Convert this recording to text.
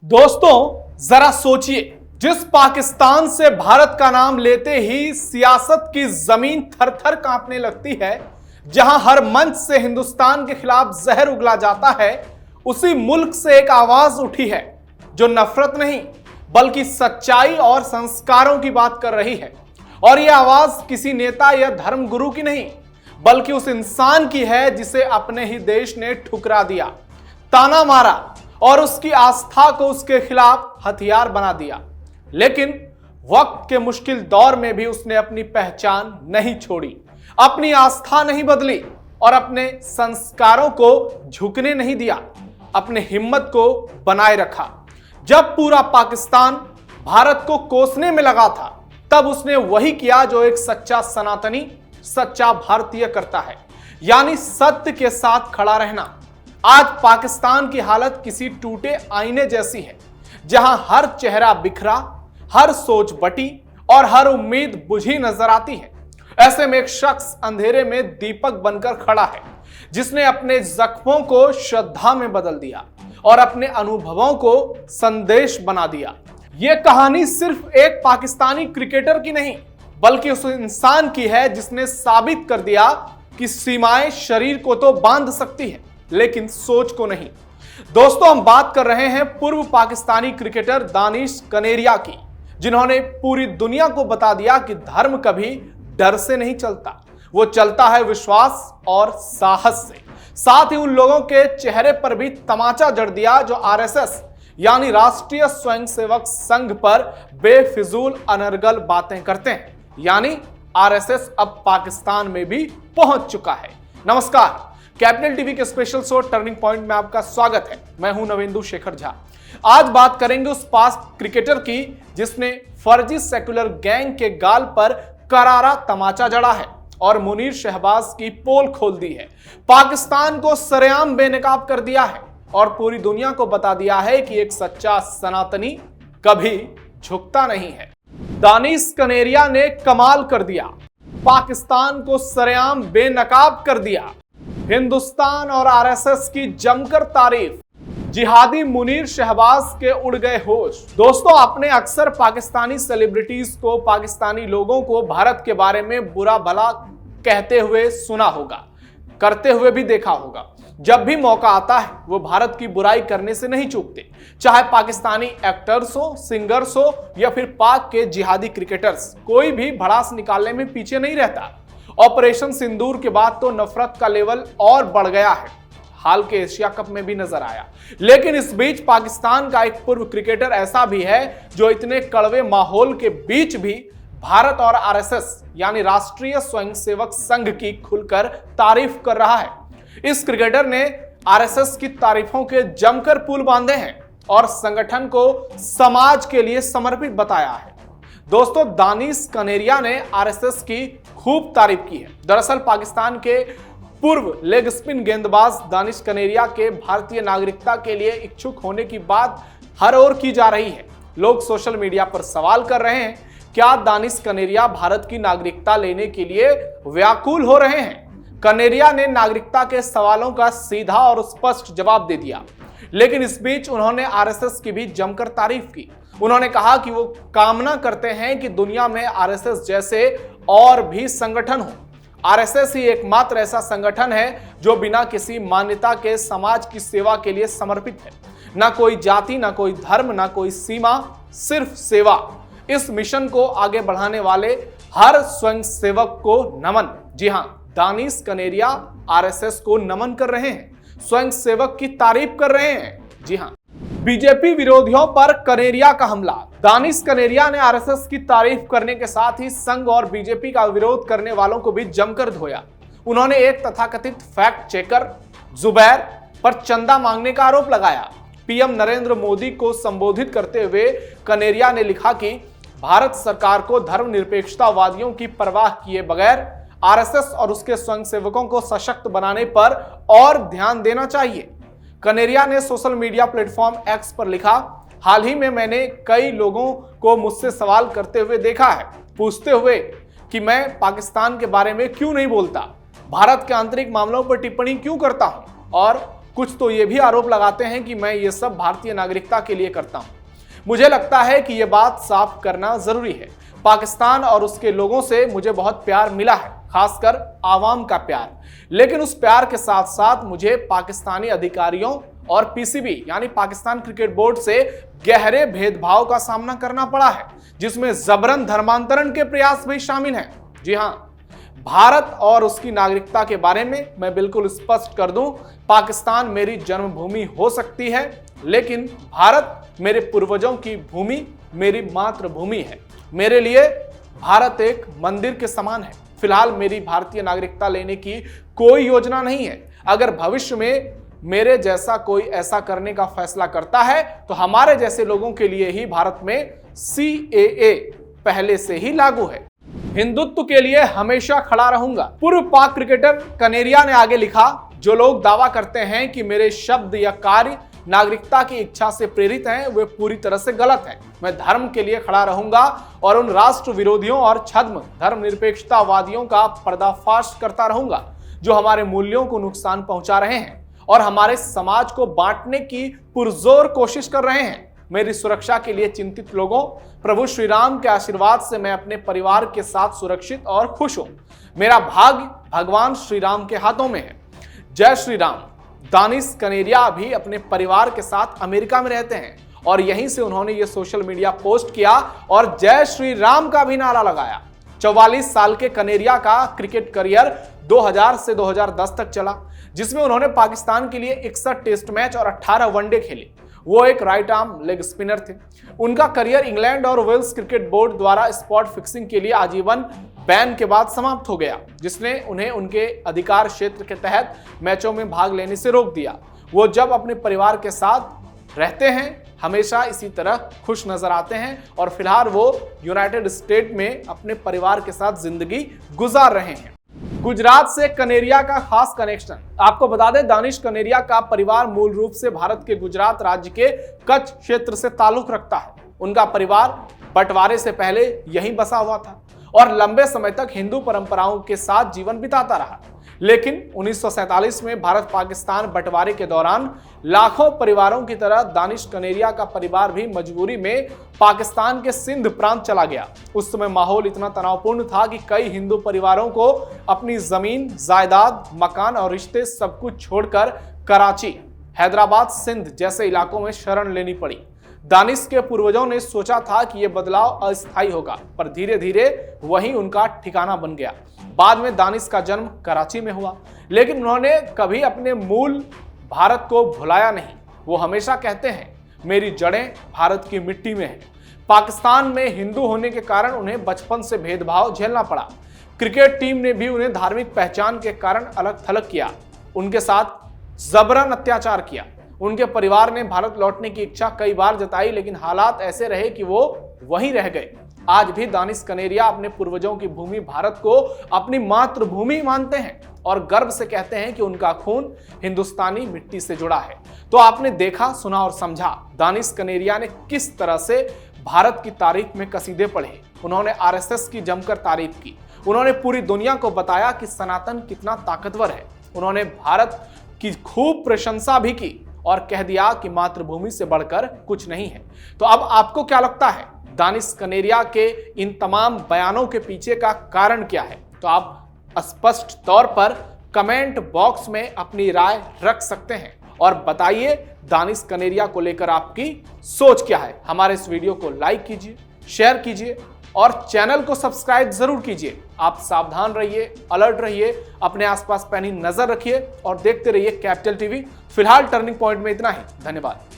दोस्तों जरा सोचिए, जिस पाकिस्तान से भारत का नाम लेते ही सियासत की जमीन थर-थर कांपने लगती है, जहां हर मंच से हिंदुस्तान के खिलाफ जहर उगला जाता है, उसी मुल्क से एक आवाज उठी है जो नफरत नहीं बल्कि सच्चाई और संस्कारों की बात कर रही है। और यह आवाज किसी नेता या धर्मगुरु की नहीं बल्कि उस इंसान की है जिसे अपने ही देश ने ठुकरा दिया, ताना मारा और उसकी आस्था को उसके खिलाफ हथियार बना दिया। लेकिन वक्त के मुश्किल दौर में भी उसने अपनी पहचान नहीं छोड़ी, अपनी आस्था नहीं बदली और अपने संस्कारों को झुकने नहीं दिया, अपने हिम्मत को बनाए रखा। जब पूरा पाकिस्तान भारत को कोसने में लगा था, तब उसने वही किया जो एक सच्चा सनातनी, सच्चा भारतीय करता है, यानी सत्य के साथ खड़ा रहना। आज पाकिस्तान की हालत किसी टूटे आईने जैसी है, जहां हर चेहरा बिखरा, हर सोच बटी और हर उम्मीद बुझी नजर आती है। ऐसे में एक शख्स अंधेरे में दीपक बनकर खड़ा है, जिसने अपने जख्मों को श्रद्धा में बदल दिया और अपने अनुभवों को संदेश बना दिया। यह कहानी सिर्फ एक पाकिस्तानी क्रिकेटर की नहीं बल्कि उस इंसान की है जिसने साबित कर दिया कि सीमाएं शरीर को तो बांध सकती है लेकिन सोच को नहीं। दोस्तों, हम बात कर रहे हैं पूर्व पाकिस्तानी क्रिकेटर दानिश कनेरिया की, जिन्होंने पूरी दुनिया को बता दिया कि धर्म कभी डर से नहीं चलता, वो चलता है विश्वास और साहस से। साथ ही उन लोगों के चेहरे पर भी तमाचा जड़ दिया जो आरएसएस यानी राष्ट्रीय स्वयंसेवक संघ पर बेफिजूल अनर्गल बातें करते हैं। यानी आरएसएस अब पाकिस्तान में भी पहुंच चुका है। नमस्कार, कैपिटल टीवी के स्पेशल शो टर्निंग पॉइंट में आपका स्वागत है। मैं हूं नवेंदु शेखर झा। आज बात करेंगे उस पास क्रिकेटर की जिसने फर्जी सेक्युलर गैंग के गाल पर करारा तमाचा जड़ा है और मुनीर शहबाज की पोल खोल दी है, पाकिस्तान को सरेआम बेनकाब कर दिया है और पूरी दुनिया को बता दिया है कि एक सच्चा सनातनी कभी झुकता नहीं है। दानिश कनेरिया ने कमाल कर दिया, पाकिस्तान को सरेआम बेनकाब कर दिया। हिंदुस्तान और आरएसएस की जमकर तारीफ, जिहादी मुनीर शहबाज के उड़ गए होश। दोस्तों, आपने अक्सर पाकिस्तानी सेलिब्रिटीज को, पाकिस्तानी लोगों को भारत के बारे में बुरा भला कहते हुए सुना होगा, करते हुए भी देखा होगा। जब भी मौका आता है वो भारत की बुराई करने से नहीं चूकते, चाहे पाकिस्तानी एक्टर्स हो, सिंगर्स हो या फिर पाक के जिहादी क्रिकेटर्स, कोई भी भड़ास निकालने में पीछे नहीं रहता। ऑपरेशन सिंदूर के बाद तो नफरत का लेवल और बढ़ गया है, हाल के एशिया कप में भी नजर आया। लेकिन इस बीच पाकिस्तान का एक पूर्व क्रिकेटर ऐसा भी है जो इतने कड़वे माहौल के बीच भी भारत और आरएसएस यानी राष्ट्रीय स्वयंसेवक संघ की खुलकर तारीफ कर रहा है। इस क्रिकेटर ने आरएसएस की तारीफों के जमकर पुल बांधे हैं और संगठन को समाज के लिए समर्पित बताया है। दोस्तों, दानिश कनेरिया ने आरएसएस की खूब तारीफ की है। दरअसल पाकिस्तान के पूर्व लेग स्पिन गेंदबाज दानिश कनेरिया के भारतीय नागरिकता के लिए इच्छुक होने की बात हर ओर की जा रही है। लोग सोशल मीडिया पर सवाल कर रहे हैं, क्या दानिश कनेरिया भारत की नागरिकता लेने के लिए व्याकुल हो रहे हैं? कनेरिया ने नागरिकता के सवालों का सीधा और स्पष्ट जवाब दे दिया, लेकिन इस बीच उन्होंने आरएसएस की भी जमकर तारीफ की। उन्होंने कहा कि वो कामना करते हैं कि दुनिया में आरएसएस जैसे और भी संगठन हो। आरएसएस ही एकमात्र ऐसा संगठन है जो बिना किसी मान्यता के समाज की सेवा के लिए समर्पित है। ना कोई जाति, ना कोई धर्म, ना कोई सीमा, सिर्फ सेवा। इस मिशन को आगे बढ़ाने वाले हर स्वयंसेवक को नमन। जी हां, दानिश कनेरिया आरएसएस को नमन कर रहे हैं, स्वयंसेवक की तारीफ कर रहे हैं। जी हां, बीजेपी विरोधियों पर कनेरिया का हमला। दानिश कनेरिया ने आरएसएस की तारीफ करने के साथ ही संघ और बीजेपी का विरोध करने वालों को भी जमकर धोया। उन्होंने एक तथाकथित फैक्ट चेकर जुबैर पर चंदा मांगने का आरोप लगाया। पीएम नरेंद्र मोदी को संबोधित करते हुए कनेरिया ने लिखा कि भारत सरकार को धर्मनिरपेक्षतावादियों की परवाह किए बगैर आरएसएस और उसके स्वयंसेवकों को सशक्त बनाने पर और ध्यान देना चाहिए। कनेरिया ने सोशल मीडिया प्लेटफॉर्म एक्स पर लिखा, हाल ही में मैंने कई लोगों को मुझसे सवाल करते हुए देखा है, पूछते हुए कि मैं पाकिस्तान के बारे में क्यों नहीं बोलता, भारत के आंतरिक मामलों पर टिप्पणी क्यों करता हूं और कुछ तो ये भी आरोप लगाते हैं कि मैं ये सब भारतीय नागरिकता के लिए करता हूं। मुझे लगता है कि ये बात साफ करना जरूरी है। पाकिस्तान और उसके लोगों से मुझे बहुत प्यार मिला है, खासकर आवाम का प्यार। लेकिन उस प्यार के साथ साथ मुझे पाकिस्तानी अधिकारियों और पीसीबी यानी पाकिस्तान क्रिकेट बोर्ड से गहरे भेदभाव का सामना करना पड़ा है, जिसमें जबरन धर्मांतरण के प्रयास भी शामिल हैं। जी हां, भारत और उसकी नागरिकता के बारे में मैं बिल्कुल स्पष्ट कर दूं, पाकिस्तान मेरी जन्मभूमि हो सकती है, लेकिन भारत मेरे पूर्वजों की भूमि, मेरी मातृभूमि है। मेरे लिए भारत एक मंदिर के समान है। फिलहाल मेरी भारतीय नागरिकता लेने की कोई योजना नहीं है। अगर भविष्य में मेरे जैसा कोई ऐसा करने का फैसला करता है तो हमारे जैसे लोगों के लिए ही भारत में CAA पहले से ही लागू है। हिंदुत्व के लिए हमेशा खड़ा रहूंगा। पूर्व पाक क्रिकेटर कनेरिया ने आगे लिखा, जो लोग दावा करते हैं कि मेरे शब्द या कार्य नागरिकता की इच्छा से प्रेरित हैं, वे पूरी तरह से गलत हैं। मैं धर्म के लिए खड़ा रहूंगा और उन राष्ट्र विरोधियों और छद्म धर्मनिरपेक्षतावादियों का पर्दाफाश करता रहूंगा जो हमारे मूल्यों को नुकसान पहुंचा रहे हैं और हमारे समाज को बांटने की पुरजोर कोशिश कर रहे हैं। मेरी सुरक्षा के लिए चिंतित लोगों, प्रभु श्री राम के आशीर्वाद से मैं अपने परिवार के साथ सुरक्षित और खुश हूं। मेरा भाग्य भगवान श्री राम के हाथों में है। जय श्री राम। दानिश कनेरिया भी अपने परिवार के साथ अमेरिका में रहते हैं और यहीं से उन्होंने ये सोशल मीडिया पोस्ट किया और जय श्री राम का भी नारा लगाया। 44 साल के कनेरिया का क्रिकेट करियर 2000 से 2010 तक चला, जिसमें उन्होंने पाकिस्तान के लिए 61 टेस्ट मैच और 18 वनडे खेले। वो एक राइट आर्म लेग स्पिनर थे। उनका करियर इंग्लैंड और वेल्स क्रिकेट बोर्ड द्वारा स्पॉट फिक्सिंग के लिए आजीवन बैन के बाद समाप्त हो गया, जिसने उन्हें उनके अधिकार क्षेत्र के तहत मैचों में भाग लेने से रोक दिया। वो जब अपने परिवार के साथ रहते हैं हमेशा इसी तरह खुश नजर आते हैं और फिलहाल वो यूनाइटेड स्टेट में अपने परिवार के साथ जिंदगी गुजार रहे हैं। गुजरात से कनेरिया का खास कनेक्शन। आपको बता दें, दानिश कनेरिया का परिवार मूल रूप से भारत के गुजरात राज्य के कच्छ क्षेत्र से ताल्लुक रखता है। उनका परिवार बंटवारे से पहले यहीं बसा हुआ था और लंबे समय तक हिंदू परंपराओं के साथ जीवन बिताता रहा। लेकिन 1947 में भारत पाकिस्तान बंटवारे के दौरान लाखों परिवारों की तरह दानिश कनेरिया का परिवार भी मजबूरी में पाकिस्तान के सिंध प्रांत चला गया। उस समय माहौल इतना तनावपूर्ण था कि कई हिंदू परिवारों को अपनी जमीन, जायदाद, मकान और रिश्ते सब कुछ छोड़कर कराची, हैदराबाद, सिंध जैसे इलाकों में शरण लेनी पड़ी। दानिश के पूर्वजों ने सोचा था कि यह बदलाव अस्थायी होगा, पर धीरे धीरे वही उनका ठिकाना बन गया। बाद में दानिश का जन्म कराची में हुआ, लेकिन उन्होंने कभी अपने मूल भारत को भुलाया नहीं। वो हमेशा कहते हैं, मेरी जड़ें भारत की मिट्टी में हैं। पाकिस्तान में हिंदू होने के कारण उन्हें बचपन से भेदभाव झेलना पड़ा। क्रिकेट टीम ने भी उन्हें धार्मिक पहचान के कारण अलग थलग किया, उनके साथ जबरन अत्याचार किया। उनके परिवार ने भारत लौटने की इच्छा कई बार जताई, लेकिन हालात ऐसे रहे कि वो वहीं रह गए। आज भी दानिश कनेरिया अपने पूर्वजों की भूमि भारत को अपनी मातृभूमि मानते हैं और गर्व से कहते हैं कि उनका खून हिंदुस्तानी मिट्टी से जुड़ा है। तो आपने देखा, सुना और समझा दानिश कनेरिया ने किस तरह से भारत की तारीफ में कसीदे पढ़े। उन्होंने RSS की जमकर तारीफ की। उन्होंने पूरी दुनिया को बताया कि सनातन कितना ताकतवर है। उन्होंने भारत की खूब प्रशंसा भी की और कह दिया कि मातृभूमि से बढ़कर कुछ नहीं है। तो अब आपको क्या लगता है, दानिश कनेरिया के इन तमाम बयानों के पीछे का कारण क्या है? तो आप स्पष्ट तौर पर कमेंट बॉक्स में अपनी राय रख सकते हैं और बताइए दानिश कनेरिया को लेकर आपकी सोच क्या है। हमारे इस वीडियो को लाइक कीजिए, शेयर कीजिए और चैनल को सब्सक्राइब जरूर कीजिए। आप सावधान रहिए, अलर्ट रहिए, अपने आसपास पैनी नजर रखिए और देखते रहिए कैपिटल टीवी। फिलहाल टर्निंग पॉइंट में इतना ही। धन्यवाद।